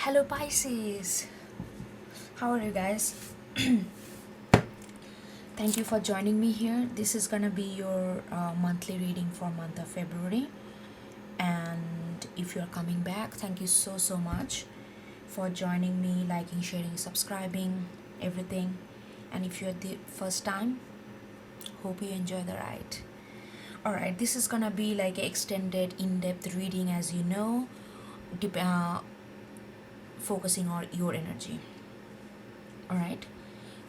Hello Pisces, how are you guys? Thank you for joining me here. This is gonna be your monthly reading for month of February, and if you're coming back, thank you so much for joining me, liking, sharing, subscribing, everything. And if you're the first time, hope you enjoy the ride. Alright, this is gonna be like an extended in-depth reading, as you know, focusing on your energy. Alright,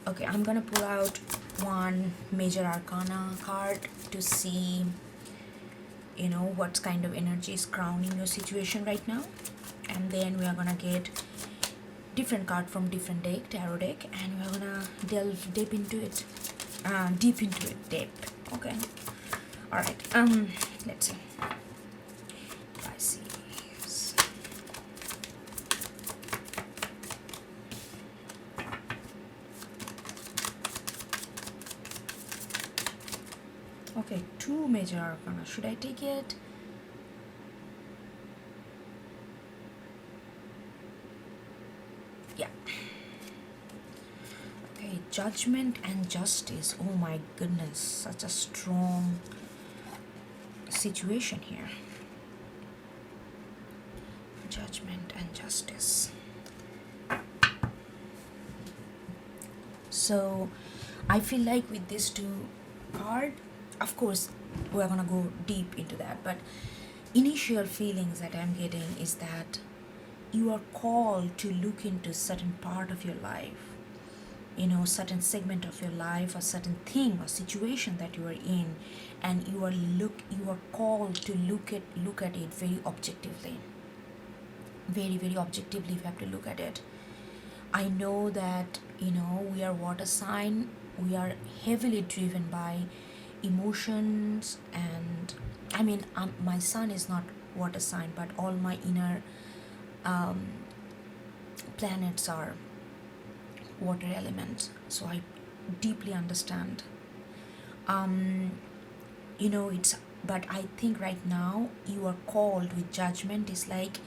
okay, I'm gonna pull out one major arcana card to see what kind of energy is crowning your situation right now, and then we are gonna get different card from different tarot deck, and we're gonna delve deep into it. Okay, all right, let's see. Pisces. Okay, two major arcana. Should I take it? Yeah. Okay, judgment and justice. Oh my goodness, such a strong situation here. Judgment and justice. So I feel like with these two cards, of course we're gonna go deep into that, but initial feelings that I'm getting is that you are called to look into certain part of your life, certain segment of your life, or certain thing or situation that you are in, and you are called to look at it very objectively. Very objectively, you have to look at it. I know that we are water sign. We are heavily driven by emotions, and I mean, my sun is not water sign, but all my inner planets are water elements, so I deeply understand. It's, but I think right now you are called with judgment. Is like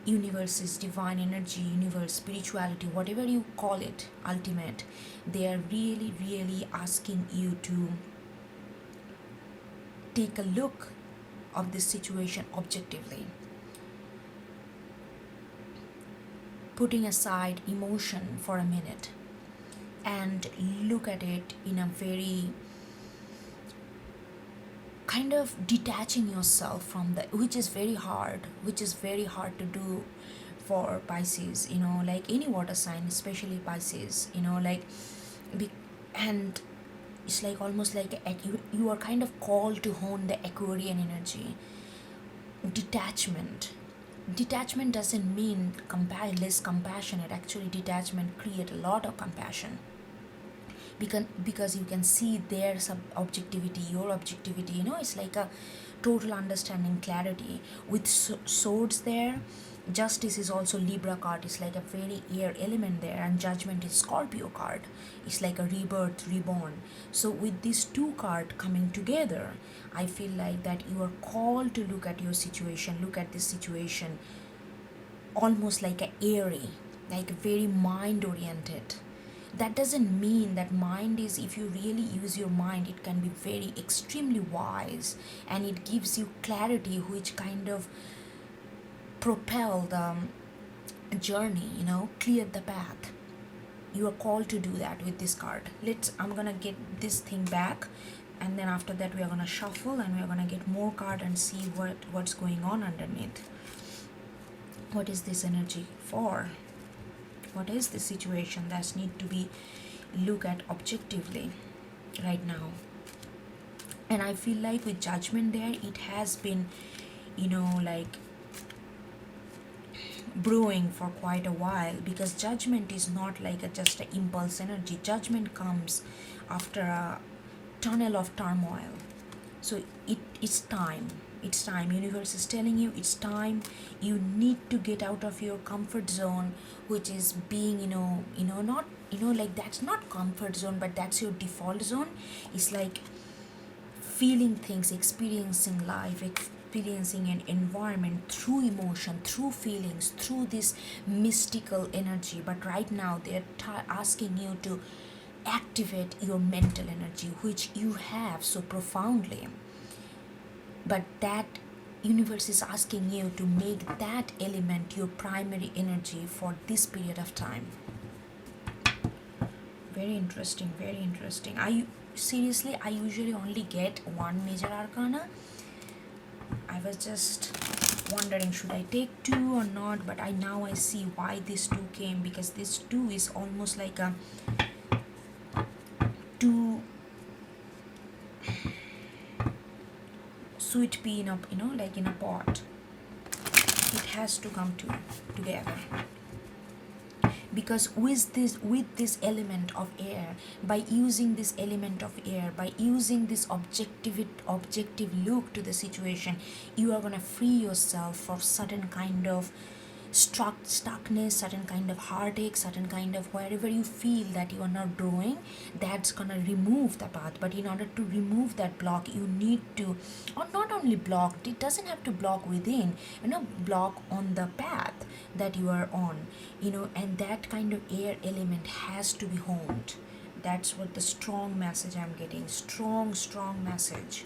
universe is divine energy, universe, spirituality, whatever you call it, ultimate. They are really asking you to take a look of this situation objectively, putting aside emotion for a minute and look at it in a very kind of detaching yourself from that, which is very hard to do for Pisces, like any water sign, especially Pisces, and it's like almost like you are kind of called to hone the Aquarian energy. Detachment doesn't mean less compassionate. Actually, detachment create a lot of compassion, because you can see their objectivity, your objectivity. It's like a total understanding, clarity. With swords there, justice is also Libra card. It's like a very air element there, and judgment is Scorpio card. It's like a rebirth, reborn. So with these two cards coming together, I feel like that you are called to look at this situation almost like a airy, like very mind oriented. That doesn't mean that mind is, if you really use your mind, it can be very extremely wise, and it gives you clarity, which kind of propel the journey, clear the path. You are called to do that with this card. I'm gonna get this thing back, and then after that we are gonna shuffle, and we are gonna get more card and see what's going on underneath. What is this energy for? What is the situation that need to be looked at objectively right now? And I feel like with judgment there, it has been like brewing for quite a while, because judgment is not like just an impulse energy. Judgment comes after a tunnel of turmoil. So it's time. Universe is telling you it's time. You need to get out of your comfort zone, which is being not like, that's not comfort zone, but that's your default zone. It's like feeling things, experiencing life, experiencing an environment through emotion, through feelings, through this mystical energy, but right now they're asking you to activate your mental energy, which you have so profoundly. But that universe is asking you to make that element your primary energy for this period of time. Very interesting, very interesting. I usually only get one major arcana. I was just wondering should I take two or not, but I see why this two came, because this two is almost like a two sweet pea in a, like in a pot. It has to come together, because with this element of air, by using this element of air, by using this objective look to the situation, you are going to free yourself from certain kind of stuckness, certain kind of heartache, certain kind of wherever you feel that you are not growing. That's gonna remove the path. But in order to remove that block, you need to, or not only block, it doesn't have to block within, block on the path that you are on, and that kind of air element has to be honed. That's what the strong message I'm getting. Strong message.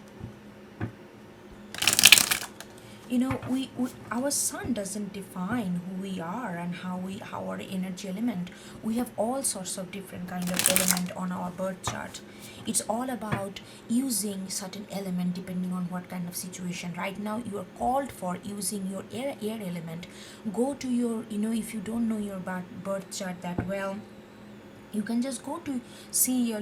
We our sun doesn't define who we are and how our energy element. We have all sorts of different kind of element on our birth chart. It's all about using certain element depending on what kind of situation. Right now you are called for using your air element. Go to your, if you don't know your birth chart that well, you can just go to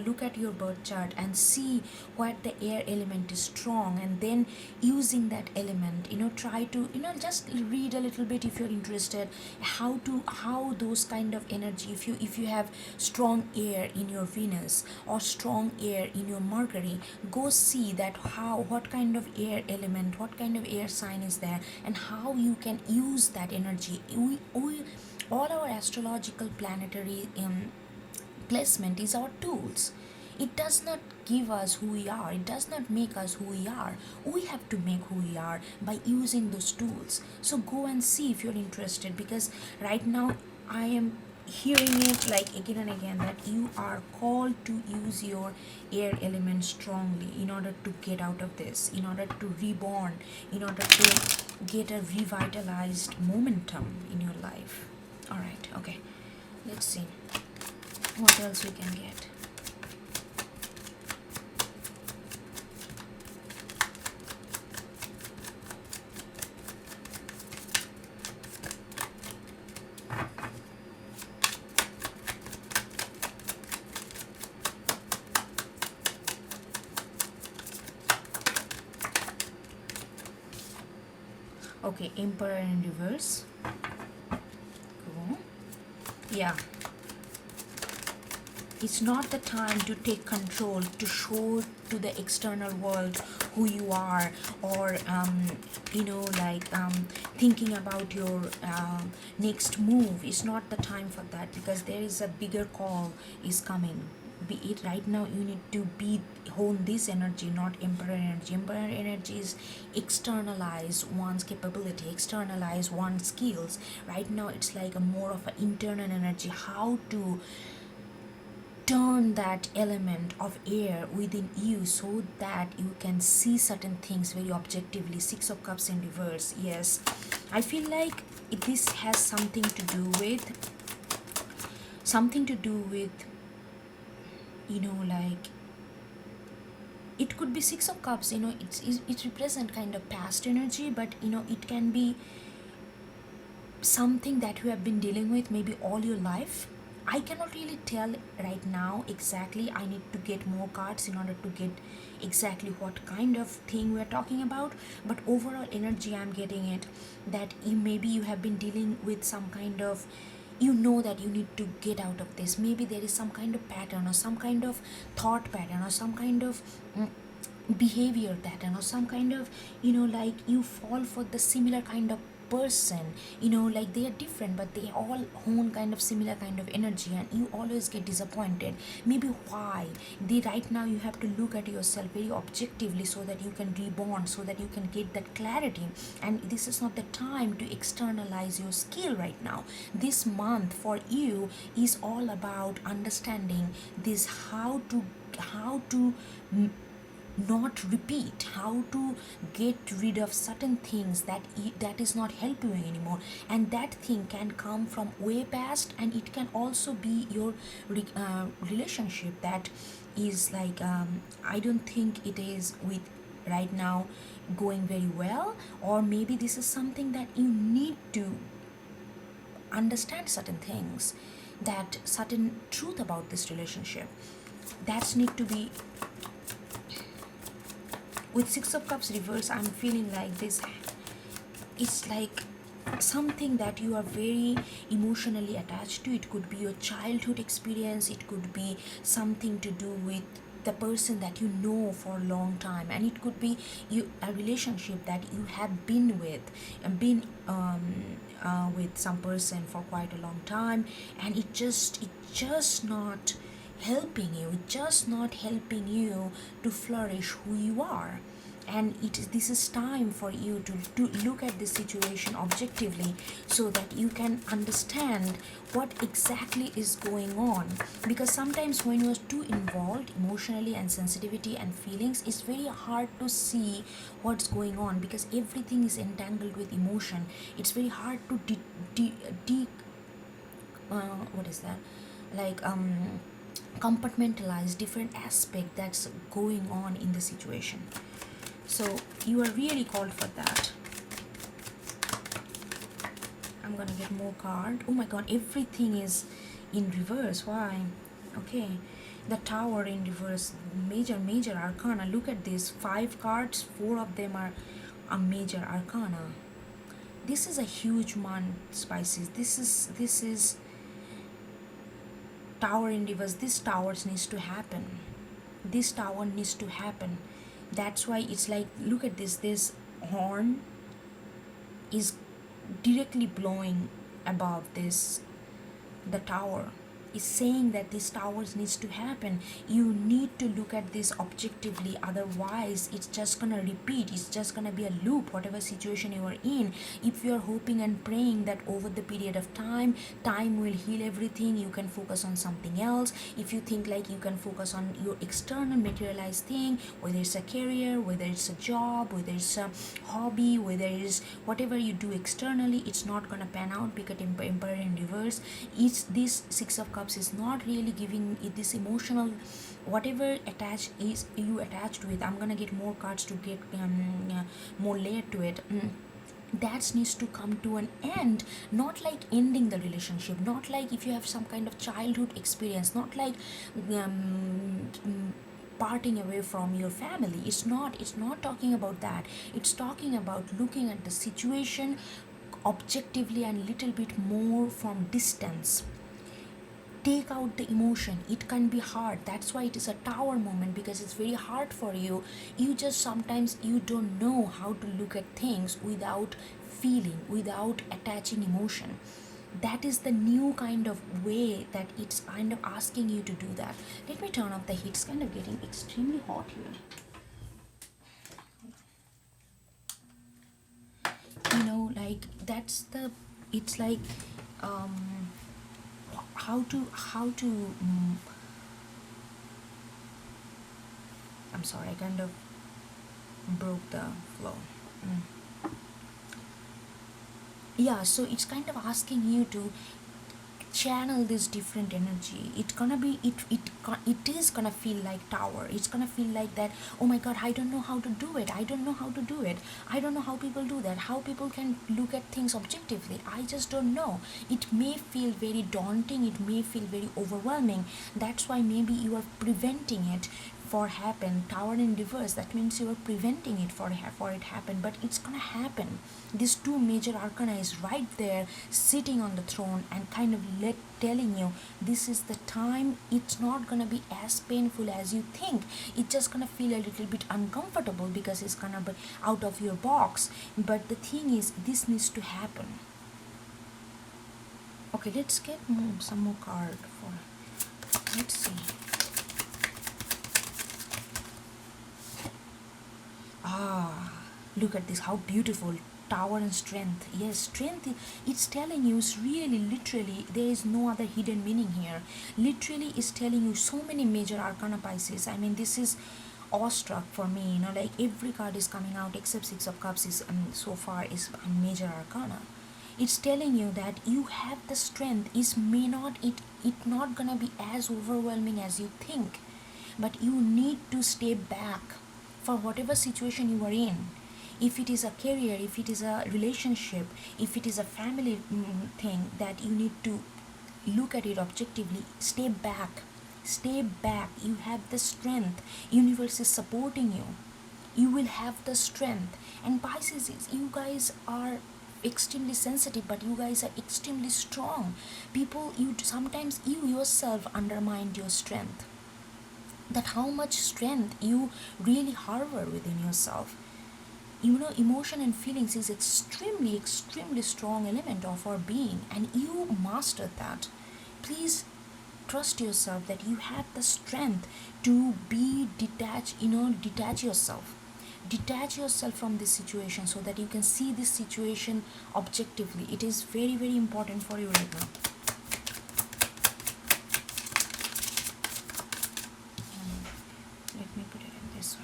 look at your birth chart and see what the air element is strong, and then using that element, try to, just read a little bit if you're interested how those kind of energy, if you have strong air in your Venus or strong air in your Mercury, go see that what kind of air element, what kind of air sign is there, and how you can use that energy. We all our astrological planetary placement is our tools. It does not give us who we are, it does not make us who we are. We have to make who we are by using those tools. So go and see if you're interested, because right now I am hearing it like again and again that you are called to use your air element strongly in order to get out of this, in order to reborn, in order to get a revitalized momentum in your life. All right, okay, let's see what else we can get. Okay, Emperor in reverse. Cool. Yeah. It's not the time to take control, to show to the external world who you are, or thinking about your next move. It's not the time for that, because there is a bigger call is coming. Be it right now, you need to hone this energy, not Emperor energy. Emperor energy is externalize one's capability, externalize one's skills. Right now it's like a more of an internal energy, how to turn that element of air within you so that you can see certain things very objectively. Six of Cups in reverse. Yes, I feel like this has something to do with it could be Six of Cups, it represents kind of past energy, but it can be something that you have been dealing with maybe all your life. I cannot really tell right now exactly. I need to get more cards in order to get exactly what kind of thing we're talking about. But overall energy, I'm getting it that maybe you have been dealing with some kind of, that you need to get out of this. Maybe there is some kind of pattern or some kind of thought pattern or some kind of behavior pattern or some kind of, you fall for the similar kind of person, like they are different, but they all own kind of similar kind of energy, and you always get disappointed. Maybe why they right now you have to look at yourself very objectively so that you can rebond, so that you can get that clarity. And this is not the time to externalize your skill right now. This month for you is all about understanding this, how to not repeat, how to get rid of certain things that is not helping you anymore. And that thing can come from way past, and it can also be your relationship that is like, I don't think it is with right now going very well, or maybe this is something that you need to understand certain things, that certain truth about this relationship that's need to be. With Six of Cups reverse, I'm feeling like this, it's like something that you are very emotionally attached to. It could be your childhood experience, it could be something to do with the person that you know for a long time, and it could be a relationship that you have been with, with some person for quite a long time, and it just not helping you, to flourish who you are. And this is time for you to look at this situation objectively, so that you can understand what exactly is going on. Because sometimes when you're too involved emotionally, and sensitivity and feelings, it's very hard to see what's going on, because everything is entangled with emotion. It's very hard to what is that, like compartmentalize different aspect that's going on in the situation. So you are really called for that. I'm gonna get more card. Oh my god, everything is in reverse. Why? Okay, the Tower in reverse, major arcana. Look at this, 5 cards, 4 of them are a major arcana. This is a huge month, Spices. This is Tower in reverse. This tower needs to happen. That's why it's like, look at this horn is directly blowing above this. The tower is saying that this towers needs to happen. You need to look at this objectively, otherwise it's just gonna repeat, it's just gonna be a loop, whatever situation you are in. If you are hoping and praying that over the period of time will heal everything, you can focus on something else. If you think like you can focus on your external materialized thing, whether it's a career, whether it's a job, whether it's a hobby, whether it's whatever you do externally, it's not gonna pan out, because Emperor in reverse, it's this Six of Cups is not really giving it this emotional, whatever attached is you attached with. I'm gonna get more cards to get more layer to it. That needs to come to an end, not like ending the relationship, not like if you have some kind of childhood experience, not like parting away from your family. It's not talking about that. It's talking about looking at the situation objectively and little bit more from distance. Take out the emotion. It can be hard, that's why it is a Tower moment, because it's very hard for you. You just sometimes you don't know how to look at things without feeling, without attaching emotion. That is the new kind of way that it's kind of asking you to do that. Let me turn off the heat. It's kind of getting extremely hot here. Like that's the, it's like how to I'm sorry, I kind of broke the flow. Yeah, so it's kind of asking you to channel this different energy. It is gonna feel like Tower. It's gonna feel like that, oh my god, I don't know how to do it. I don't know how people do that, how people can look at things objectively. I just don't know. It may feel very daunting, it may feel very overwhelming. That's why maybe you are preventing it for happen. Tower in reverse, that means you are preventing it for it happen, but it's gonna happen. These two major arcana is right there sitting on the throne and kind of telling you this is the time. It's not gonna be as painful as you think. It's just gonna feel a little bit uncomfortable because it's gonna be out of your box, but the thing is this needs to happen. Okay, let's get some more card for, let's see. Look at this, how beautiful. Tower and strength. Yes, strength, it's telling you, it's really literally, there is no other hidden meaning here. Literally it's telling you so many major arcana, Pisces. I mean, this is awestruck for me, you know, like every card is coming out except Six of Cups is so far is a major arcana. It's telling you that you have the strength. It not gonna be as overwhelming as you think, but you need to stay back for whatever situation you are in. If it is a career, if it is a relationship, if it is a family thing, that you need to look at it objectively. Stay back. Stay back. You have the strength. Universe is supporting you. You will have the strength. And Pisces, you guys are extremely sensitive, but you guys are extremely strong. People, sometimes you yourself undermine your strength. That how much strength you really harbor within yourself. You know, emotion and feelings is extremely strong element of our being, and you mastered that. Please trust yourself that you have the strength to be detached, detach yourself from this situation so that you can see this situation objectively. It is very important for you right now. Let me put it in this way.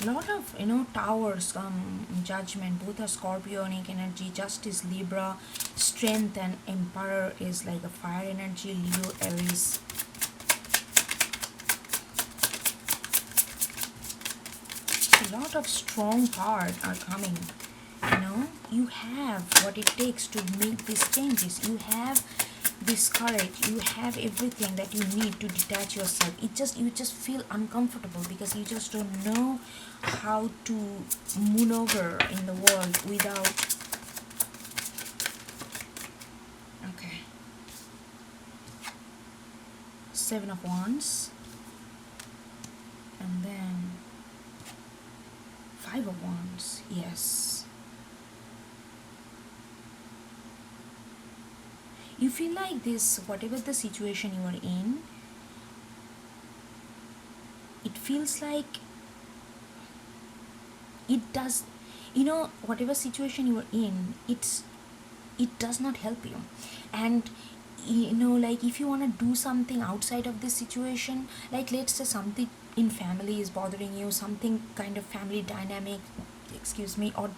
Lot of towers, judgment, both are Scorpionic energy. Justice, Libra. Strength and Emperor is like a fire energy, Leo, Aries. A lot of strong cards are coming. You have what it takes to make these changes. You have this courage, you have everything that you need to detach yourself. You just feel uncomfortable because you just don't know how to maneuver in the world without. Okay, Seven of Wands, and then Five of Wands. Yes, you feel like this, whatever the situation you are in, it feels like it does, whatever situation you are in, it does not help you. And like if you want to do something outside of this situation, like let's say something in family is bothering you, something kind of family dynamic, or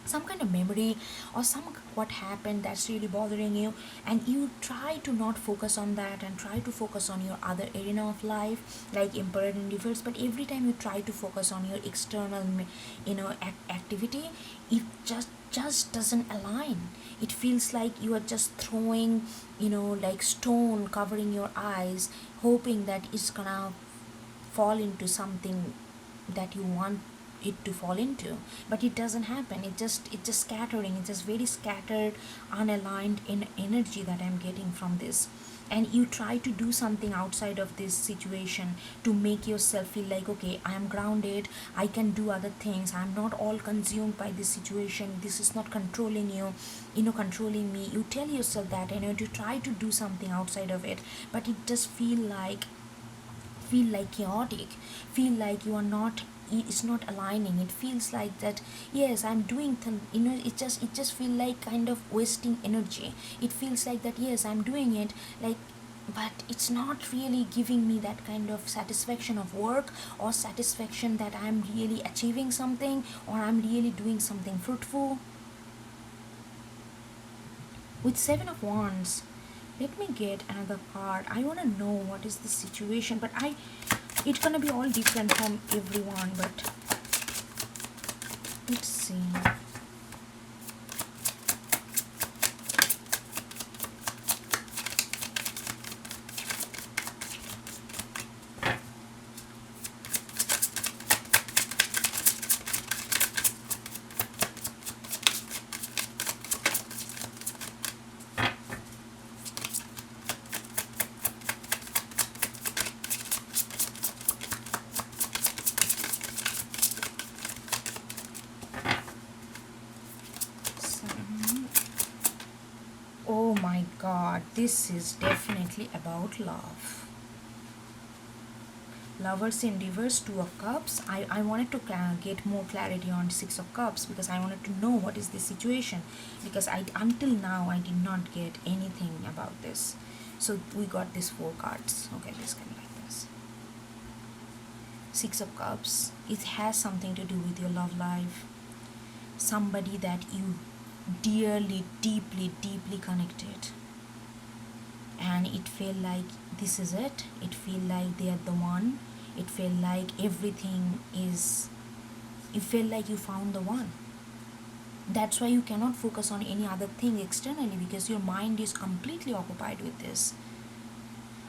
some kind of memory or what happened that's really bothering you, and you try to not focus on that and try to focus on your other arena of life, like Emperor in reverse. But every time you try to focus on your external activity, it just doesn't align. It feels like you are just throwing like stone covering your eyes, hoping that it's gonna fall into something that you want it to fall into, but it doesn't happen. It's just scattering. It's just very scattered, unaligned in energy that I'm getting from this. And you try to do something outside of this situation to make yourself feel like, okay, I am grounded, I can do other things, I'm not all consumed by this situation, this is not controlling you, controlling me. You tell yourself that, to try to do something outside of it, but it just feel like chaotic, feel like you are not, it's not aligning. It feels like that, yes, I'm doing it just feel like kind of wasting energy. It feels like that, yes, I'm doing it, like, but it's not really giving me that kind of satisfaction of work, or satisfaction that I'm really achieving something, or I'm really doing something fruitful. With Seven of Wands, Let me get another card. I want to know what is the situation, but it's gonna be all different from everyone, but let's see. Oh my god, this is definitely about love. Lovers in reverse, Two of Cups. I wanted to get more clarity on Six of Cups because I wanted to know what is the situation, because until now I did not get anything about this. So we got these four cards. Okay, this can be like this. Six of Cups. It has something to do with your love life. Somebody that you dearly, deeply, deeply connected. And it felt like this is it. It felt like they are the one. It felt like everything is, you felt like you found the one. That's why you cannot focus on any other thing externally, because your mind is completely occupied with this.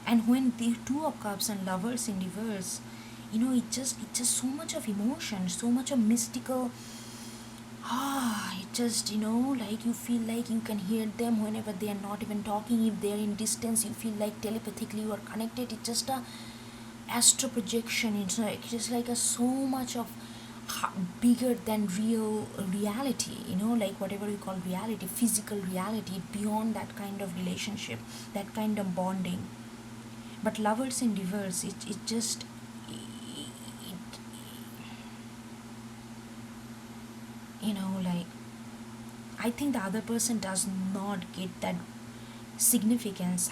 And when the Two of Cups and Lovers in reverse, it's just so much of emotion, so much of mystical. It just, like you feel like you can hear them whenever they are not even talking. If they are in distance, you feel like telepathically you are connected. It's just a astral projection. It's like just like a so much of bigger than real reality, like whatever you call reality, physical reality, beyond that kind of relationship, that kind of bonding. But Lovers in reverse, it just like I think the other person does not get that significance,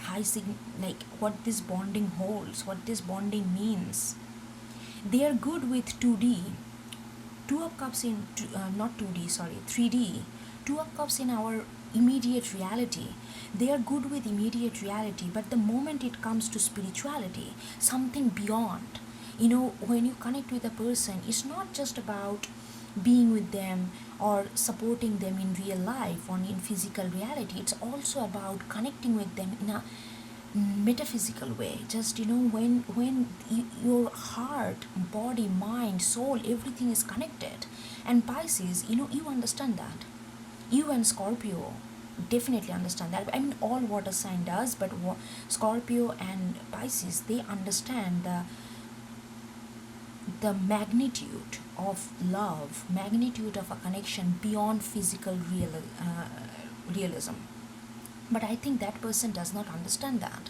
like what this bonding holds, what this bonding means. They are good with 2D, Two of Cups in, not 2D, sorry, 3D. Two of Cups in our immediate reality. They are good with immediate reality, but the moment it comes to spirituality, something beyond, when you connect with a person, it's not just about being with them or supporting them in real life or in physical reality. It's also about connecting with them in a metaphysical way. Just when your heart, body, mind, soul, everything is connected. And Pisces, you understand that. You and Scorpio definitely understand that. I mean, all water sign does, but Scorpio and Pisces, they understand the magnitude of love, magnitude of a connection beyond physical realism. But I think that person does not understand that.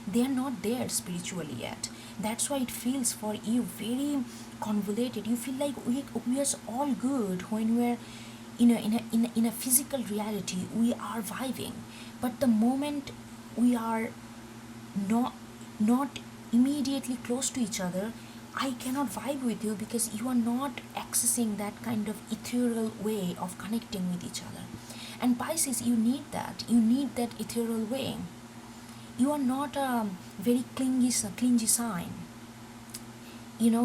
They are not there spiritually yet. That's why it feels for you very convoluted. You feel like we are all good when we're in a physical reality. We are vibing, but the moment we are not immediately close to each other, I cannot vibe with you because you are not accessing that kind of ethereal way of connecting with each other. And Pisces, you need that. You need that ethereal way. You are not a very clingy sign. You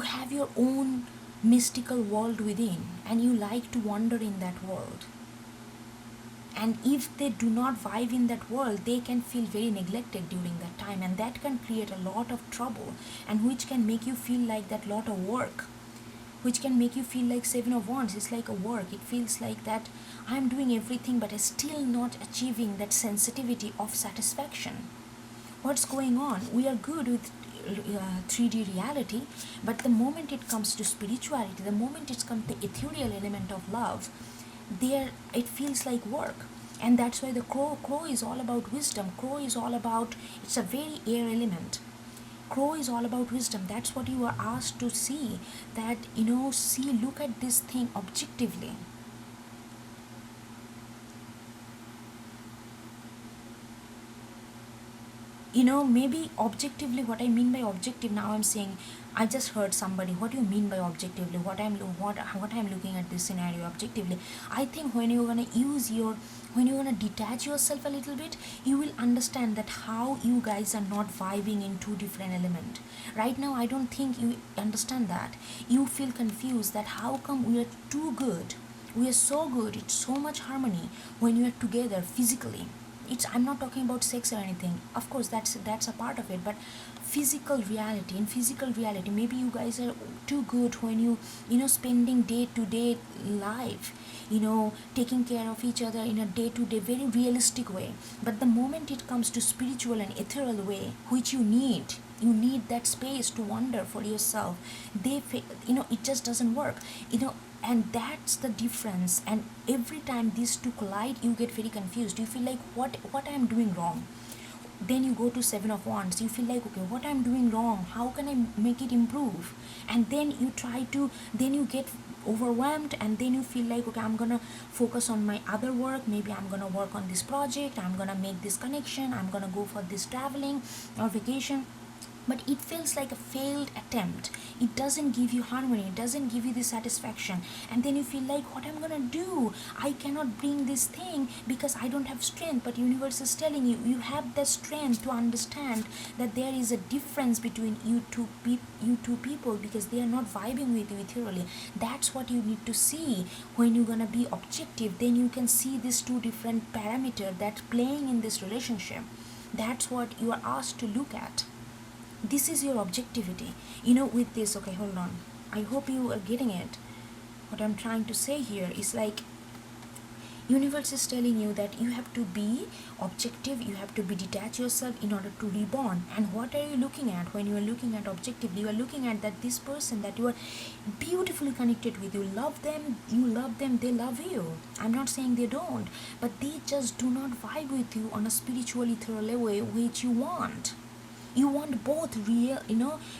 have your own mystical world within, and you like to wander in that world. And if they do not vibe in that world, they can feel very neglected during that time, and that can create a lot of trouble, and which can make you feel like that lot of work, which can make you feel like Seven of Wands is like a work. It feels like that I'm doing everything, but I'm still not achieving that sensitivity of satisfaction. What's going on? We are good with 3D reality, but the moment it comes to spirituality, the moment it comes to the ethereal element of love, there it feels like work. And that's why the crow is all about wisdom. Crow is all about, it's a very air element. Crow is all about wisdom. That's what you are asked to see, that look at this thing objectively. Maybe objectively, what I mean by objective, now I'm saying, I just heard somebody, what do you mean by objectively? What I'm looking at this scenario objectively. I think when you're gonna detach yourself a little bit, you will understand that how you guys are not vibing in two different elements. Right now, I don't think you understand that. You feel confused that how come we are too good. We are so good. It's so much harmony when you are together physically. I'm not talking about sex or anything, of course that's a part of it, but in physical reality, maybe you guys are too good when spending day to day life, taking care of each other in a day to day very realistic way. But the moment it comes to spiritual and ethereal way, which you need that space to wonder for yourself, it just doesn't work. And that's the difference. And every time these two collide, you get very confused. You feel like, what I'm doing wrong. Then you go to Seven of Wands. You feel like, okay, what I'm doing wrong, how can I make it improve? And then you get overwhelmed, and then you feel like, okay, I'm gonna focus on my other work. Maybe I'm gonna work on this project, I'm gonna make this connection, I'm gonna go for this traveling or vacation. But it feels like a failed attempt. It doesn't give you harmony, it doesn't give you the satisfaction. And then you feel like, what I'm gonna do, I cannot bring this thing because I don't have strength. But universe is telling you, you have the strength to understand that there is a difference between you two people, because they are not vibing with you thoroughly. That's what you need to see. When you're gonna be objective, then you can see these two different parameters that playing in this relationship. That's what you are asked to look at. This is your objectivity, with this. Okay, hold on, I hope you are getting it. What I'm trying to say here is like, universe is telling you that you have to be objective, you have to be detach yourself in order to reborn. And what are you looking at when you are looking at objectively? You are looking at that this person that you are beautifully connected with, you love them, they love you. I'm not saying they don't, but they just do not vibe with you on a spiritual ethereal way which you want. You want both real,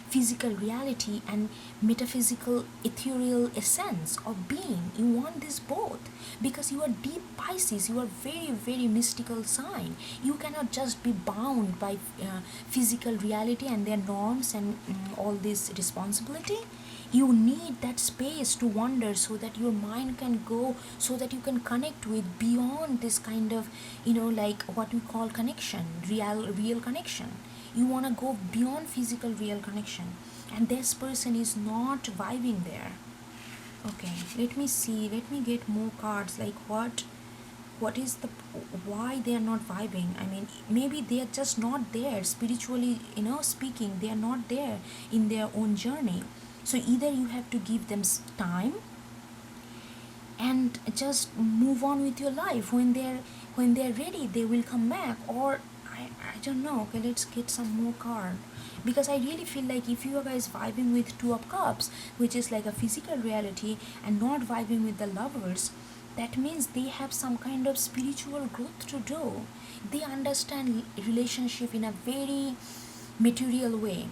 physical reality and metaphysical ethereal essence of being. You want this both, because you are deep Pisces. You are very, very mystical sign. You cannot just be bound by physical reality and their norms and all this responsibility. You need that space to wander, so that your mind can go, so that you can connect with beyond this kind of, like what we call connection, real connection. You want to go beyond physical real connection, and this person is not vibing there. Okay, let me get more cards. Like what is the, why they are not vibing? I mean, maybe they are just not there spiritually, speaking. They are not there in their own journey. So either you have to give them time and just move on with your life. When they're ready, they will come back. Or I don't know. Okay, let's get some more card, because I really feel like if you are guys vibing with Two of Cups, which is like a physical reality, and not vibing with the Lovers, that means they have some kind of spiritual growth to do. They understand relationship in a very material way.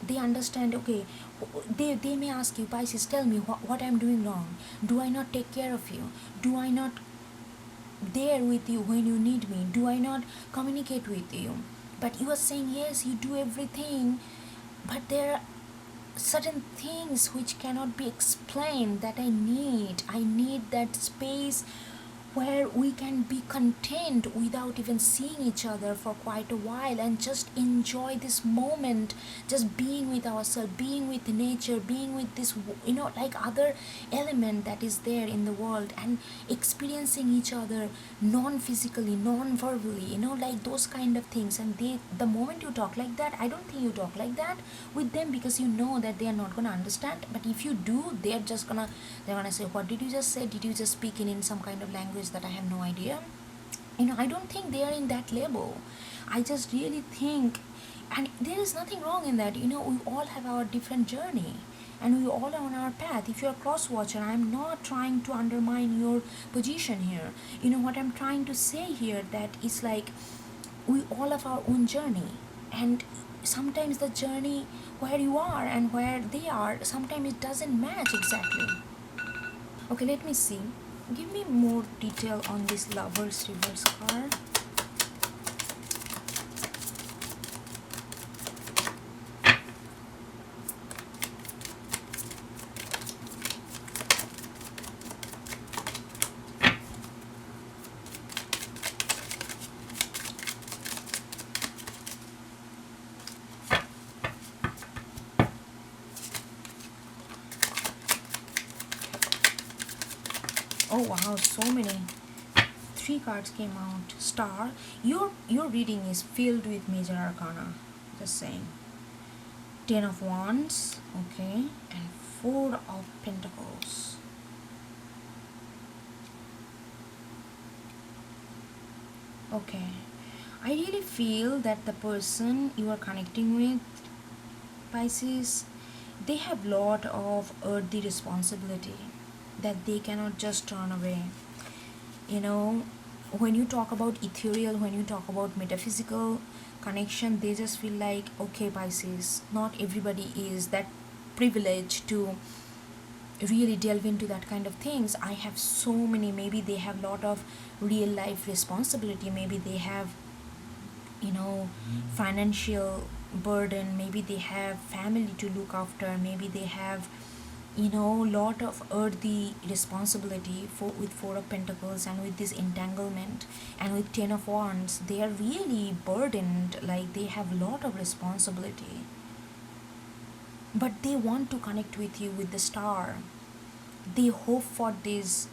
They understand, okay, they may ask you, Pisces, tell me what I'm doing wrong. Do I not take care of you? Do I not there with you when you need me? Do I not communicate with you? But you are saying, yes, you do everything, but there are certain things which cannot be explained that I need that space where we can be content without even seeing each other for quite a while, and just enjoy this moment, just being with ourselves, being with nature, being with this, like other element that is there in the world, and experiencing each other non-physically, non-verbally, like those kind of things. And the moment you talk like that, I don't think you talk like that with them, because you know that they are not gonna understand. But if you do, they're gonna say, what did you just say? Did you just speak in some kind of language that I have no idea? I don't think they are in that level. I just really think, and there is nothing wrong in that. We all have our different journey, and we all are on our path. If you're a cross watcher, I'm not trying to undermine your position here. What I'm trying to say here, that is like, we all have our own journey, and sometimes the journey where you are and where they are, sometimes it doesn't match exactly. Okay, let me see. Give me more detail on this Lovers reverse card. Oh wow, so many. Three cards came out. Star. Your reading is filled with major arcana. Just saying. Ten of Wands. Okay. And Four of Pentacles. Okay. I really feel that the person you are connecting with, Pisces, they have lot of earthy responsibility that they cannot just turn away. You know, when you talk about ethereal, when you talk about metaphysical connection, they just feel like, okay, Pisces, not everybody is that privileged to really delve into that kind of things. I have so many, maybe they have lot of real life responsibility, maybe they have, you know, financial burden, maybe they have family to look after, maybe they have, you know, lot of earthy responsibility for with Four of Pentacles and with this entanglement and with Ten of Wands. They are really burdened, like they have lot of responsibility, but they want to connect with you with the Star. They hope for this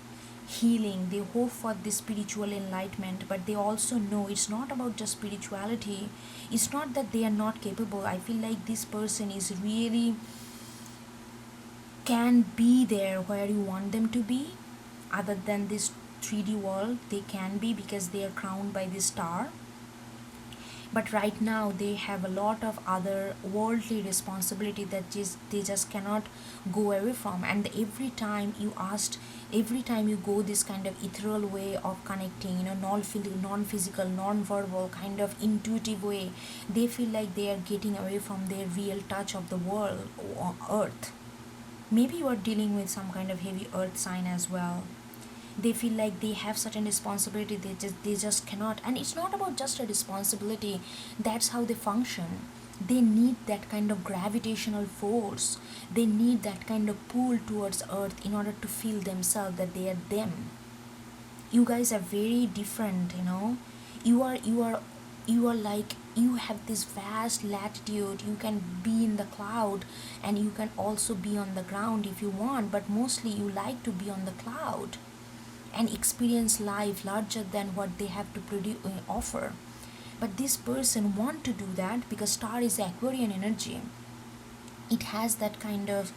healing, they hope for this spiritual enlightenment, but they also know it's not about just spirituality. It's not that they are not capable. I feel like this person is really can be there where you want them to be. Other than this 3D world, they can be because they are crowned by this star. But right now they have a lot of other worldly responsibility that they just cannot go away from. And every time you go this kind of ethereal way of connecting, you know, non-physical, non-verbal kind of intuitive way, they feel like they are getting away from their real touch of the world or earth. Maybe you are dealing with some kind of heavy earth sign as well. They feel like they have certain responsibility, they just cannot. And it's not about just a responsibility, that's how they function. They need that kind of gravitational force, they need that kind of pull towards earth in order to feel themselves that they are them. You guys are very different, you know. You are like, you have this vast latitude. You can be in the cloud and you can also be on the ground if you want, but mostly you like to be on the cloud and experience life larger than what they have to offer. But this person want to do that because star is Aquarian energy. It has that kind of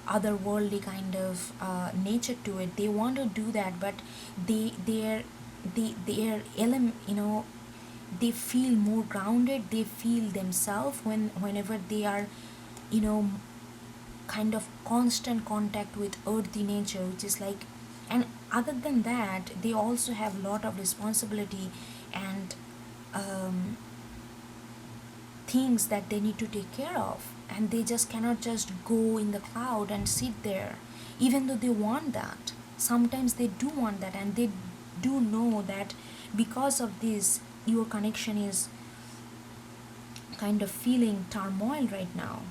otherworldly kind of nature to it. They want to do that, but they are you know, they feel more grounded. They feel themselves whenever they are, you know, kind of constant contact with earthy nature, which is like. And other than that, they also have a lot of responsibility and um, things that they need to take care of, and they just cannot just go in the cloud and sit there, even though they want that. Sometimes they do want that, and they do know that because of this your connection is kind of feeling turmoil right now.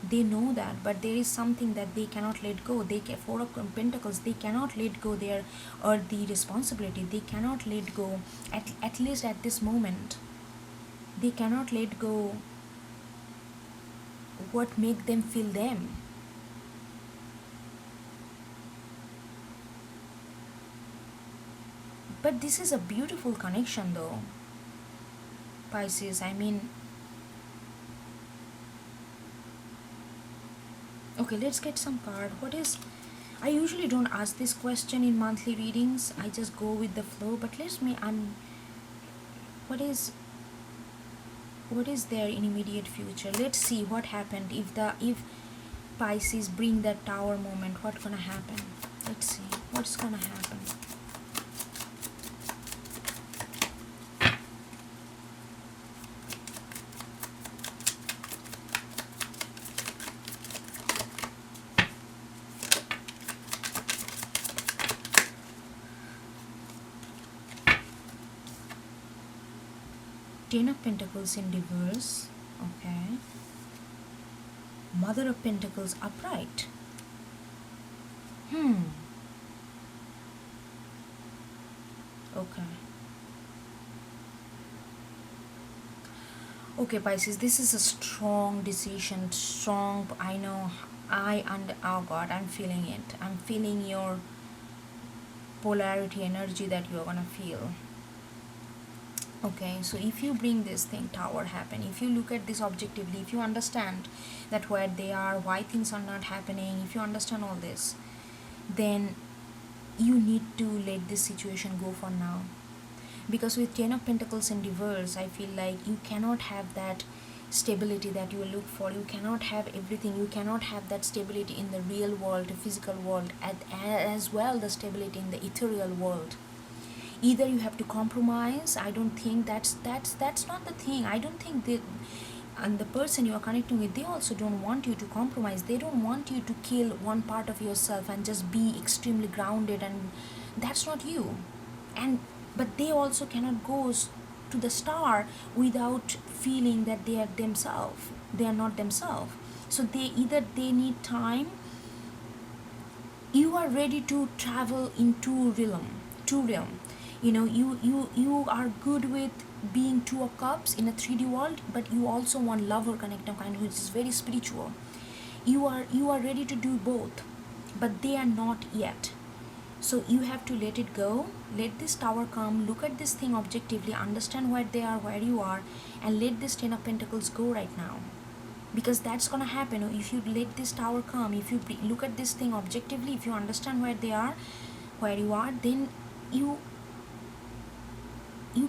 They know that, but there is something that they cannot let go. Four of Pentacles, they cannot let go their earthly responsibility. They cannot let go, at least at this moment. They cannot let go what make them feel them. But this is a beautiful connection though, Pisces. I mean, okay, let's get some card. What is, I usually don't ask this question in monthly readings. I just go with the flow. But let's me what is there in immediate future? Let's see what happened if Pisces bring that tower moment. What's gonna happen? Let's see what's gonna happen. Ten of Pentacles in reverse. Okay. Mother of Pentacles upright. Okay. Okay, Pisces, this is a strong decision. Strong, I know. Oh God, I'm feeling it. I'm feeling your polarity energy that you're gonna feel. Okay, so if you bring this thing tower happen, if you look at this objectively, if you understand that where they are, why things are not happening, if you understand all this, then you need to let this situation go for now. Because with 10 of Pentacles in reverse, I feel like you cannot have that stability that you look for. You cannot have everything. You cannot have that stability in the real world, the physical world, as well the stability in the ethereal world. Either you have to compromise. I don't think that's not the thing. I don't think that, and the person you are connecting with, they also don't want you to compromise. They don't want you to kill one part of yourself and just be extremely grounded, and that's not you. And but they also cannot go to the star without feeling that they are themselves. They are not themselves. So they need time. You are ready to travel in two realm. You know, you are good with being 2 of cups in a 3D world, but you also want love or connective kind, which is very spiritual. You are ready to do both, but they are not yet. So you have to let it go. Let this tower come. Look at this thing objectively. Understand where they are, where you are, and let this 10 of Pentacles go right now. Because that's gonna happen if you let this tower come. If you look at this thing objectively, if you understand where they are, where you are, then you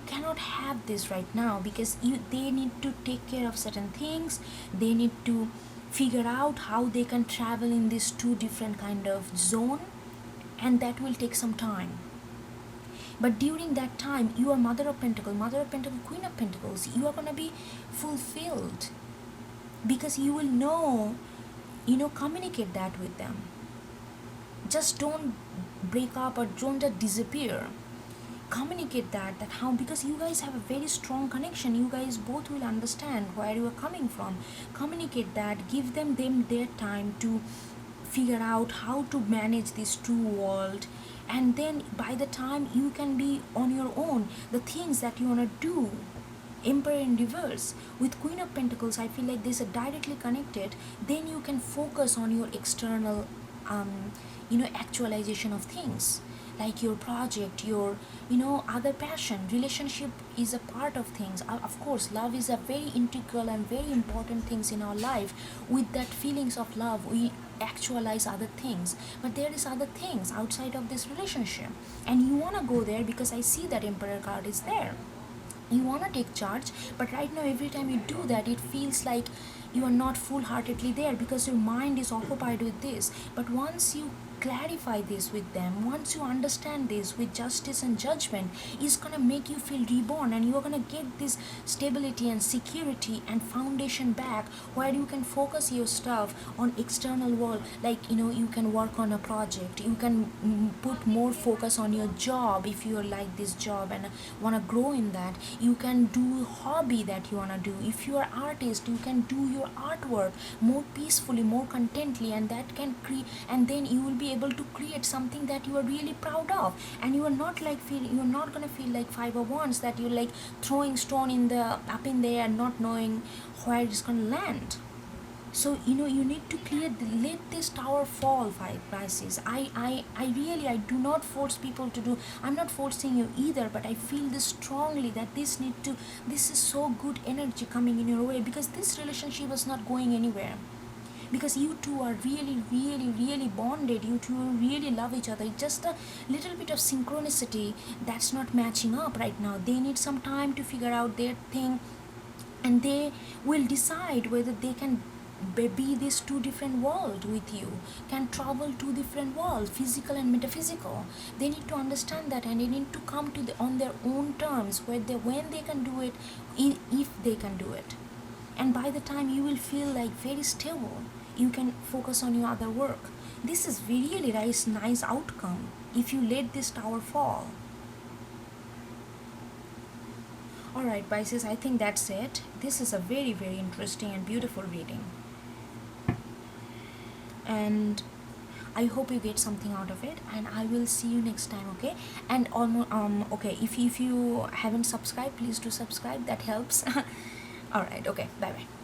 cannot have this right now, because they need to take care of certain things. They need to figure out how they can travel in this 2 different kind of zone, and that will take some time. But during that time, you are Mother of Pentacles, Queen of Pentacles, you are going to be fulfilled, because you will know, communicate that with them. Just don't break up or don't just disappear. Communicate that how, because you guys have a very strong connection. You guys both will understand where you are coming from. Communicate that. Give them their time to figure out how to manage this 2 world, and then by the time you can be on your own, the things that you want to do. Emperor in reverse with Queen of Pentacles, I feel like these are directly connected. Then you can focus on your external actualization of things, like your project, your other passion. Relationship is a part of things. Of course, love is a very integral and very important things in our life. With that feelings of love, we actualize other things, but there is other things outside of this relationship, and you want to go there, because I see that Emperor card is there. You want to take charge, but right now every time you do that, it feels like you are not full-heartedly there, because your mind is occupied with this. But once you clarify this with them, once you understand this with justice and judgment, is gonna make you feel reborn, and you're gonna get this stability and security and foundation back, where you can focus your stuff on external world. Like you can work on a project, you can put more focus on your job if you like this job and want to grow in that. You can do hobby that you want to do. If you are artist, you can do your artwork more peacefully, more contently, and that can create, and then you will be able to create something that you are really proud of, and you are not you're not going to feel like 5 of Wands, that you're like throwing stone up in the air and not knowing where it's going to land. So you need to let this tower fall, Pisces. I do not force people to do. I'm not forcing you either, but I feel this strongly that this is so good energy coming in your way, because this relationship is not going anywhere. Because you two are really, really, really bonded. You two really love each other. It's just a little bit of synchronicity that's not matching up right now. They need some time to figure out their thing, and they will decide whether they can be these 2 different worlds with you, can travel 2 different worlds, physical and metaphysical. They need to understand that, and they need to come to on their own terms, when they can do it, if they can do it. And by the time you will feel like very stable, you can focus on your other work. This is really nice outcome if you let this tower fall. Alright, Pisces, I think that's it. This is a very, very interesting and beautiful reading, and I hope you get something out of it, and I will see you next time. Okay, and okay, if you haven't subscribed, please do subscribe. That helps. Alright, okay, bye bye.